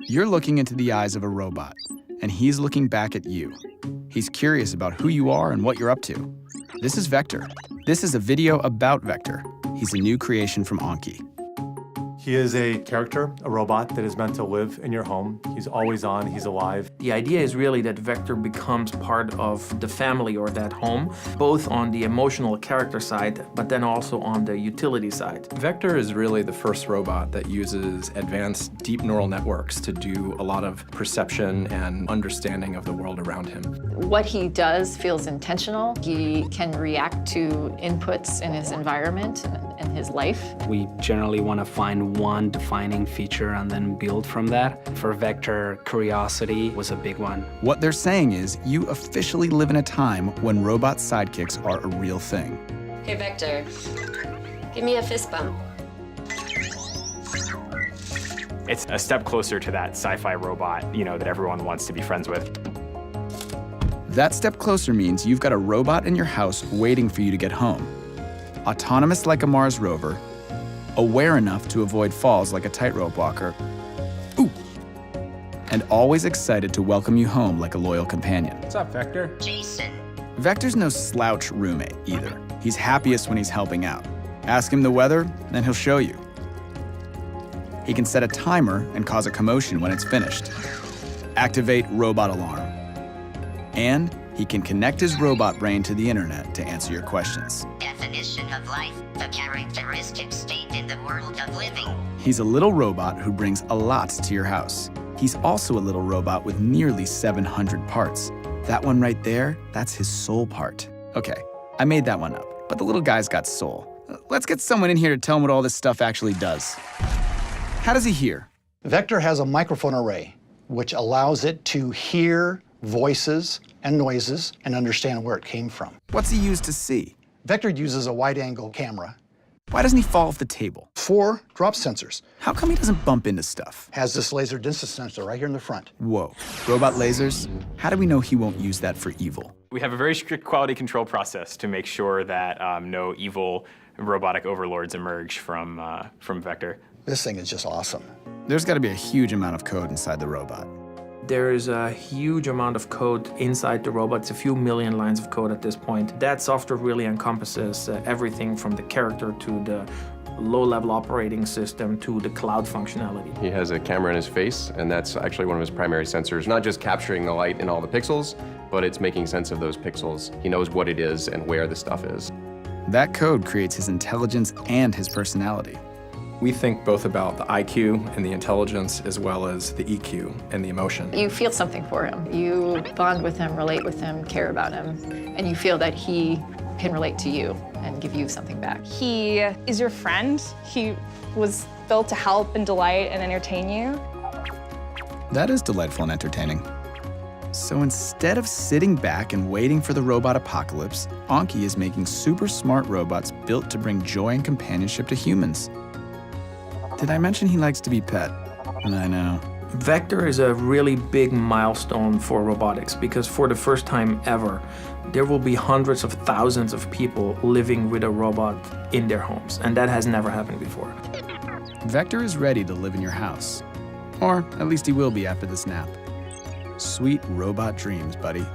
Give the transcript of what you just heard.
You're looking into the eyes of a robot, and he's looking back at you. He's curious about who you are and what you're up to. This is Vector. This is a video about Vector. He's a new creation from Anki. He is a character, a robot that is meant to live in your home. He's always on, he's alive. The idea is really that Vector becomes part of the family or that home, both on the emotional character side, but then also on the utility side. Vector is really the first robot that uses advanced deep neural networks to do a lot of perception and understanding of the world around him. What he does feels intentional. He can react to inputs in his environment and his life. We generally want to find one defining feature and then build from that. For Vector, curiosity was a big one. What they're saying is you officially live in a time when robot sidekicks are a real thing. Hey, Vector, give me a fist bump. It's a step closer to that sci-fi robot, that everyone wants to be friends with. That step closer means you've got a robot in your house waiting for you to get home. Autonomous like a Mars rover, aware enough to avoid falls like a tightrope walker, ooh, and always excited to welcome you home like a loyal companion. What's up, Vector? Jason. Vector's no slouch roommate either. He's happiest when he's helping out. Ask him the weather, and he'll show you. He can set a timer and cause a commotion when it's finished. Activate robot alarm. And he can connect his robot brain to the internet to answer your questions. Definition of life, the characteristic state in the world of living. He's a little robot who brings a lot to your house. He's also a little robot with nearly 700 parts. That one right there, that's his soul part. Okay, I made that one up, but the little guy's got soul. Let's get someone in here to tell him what all this stuff actually does. How does he hear? Vector has a microphone array, which allows it to hear voices and noises and understand where it came from. What's he use to see? Vector uses a wide-angle camera. Why doesn't he fall off the table? 4 drop sensors. How come he doesn't bump into stuff? Has this laser distance sensor right here in the front. Whoa, robot lasers? How do we know he won't use that for evil? We have a very strict quality control process to make sure that no evil robotic overlords emerge from Vector. This thing is just awesome. There's got to be a huge amount of code inside the robot. There is a huge amount of code inside the robot. It's a few million lines of code at this point. That software really encompasses everything from the character to the low-level operating system to the cloud functionality. He has a camera in his face, and that's actually one of his primary sensors. Not just capturing the light in all the pixels, but it's making sense of those pixels. He knows what it is and where the stuff is. That code creates his intelligence and his personality. We think both about the IQ and the intelligence as well as the EQ and the emotion. You feel something for him. You bond with him, relate with him, care about him, and you feel that he can relate to you and give you something back. He is your friend. He was built to help and delight and entertain you. That is delightful and entertaining. So instead of sitting back and waiting for the robot apocalypse, Anki is making super smart robots built to bring joy and companionship to humans. Did I mention he likes to be pet? I know. Vector is a really big milestone for robotics because for the first time ever, there will be hundreds of thousands of people living with a robot in their homes, and that has never happened before. Vector is ready to live in your house. Or at least he will be after this nap. Sweet robot dreams, buddy.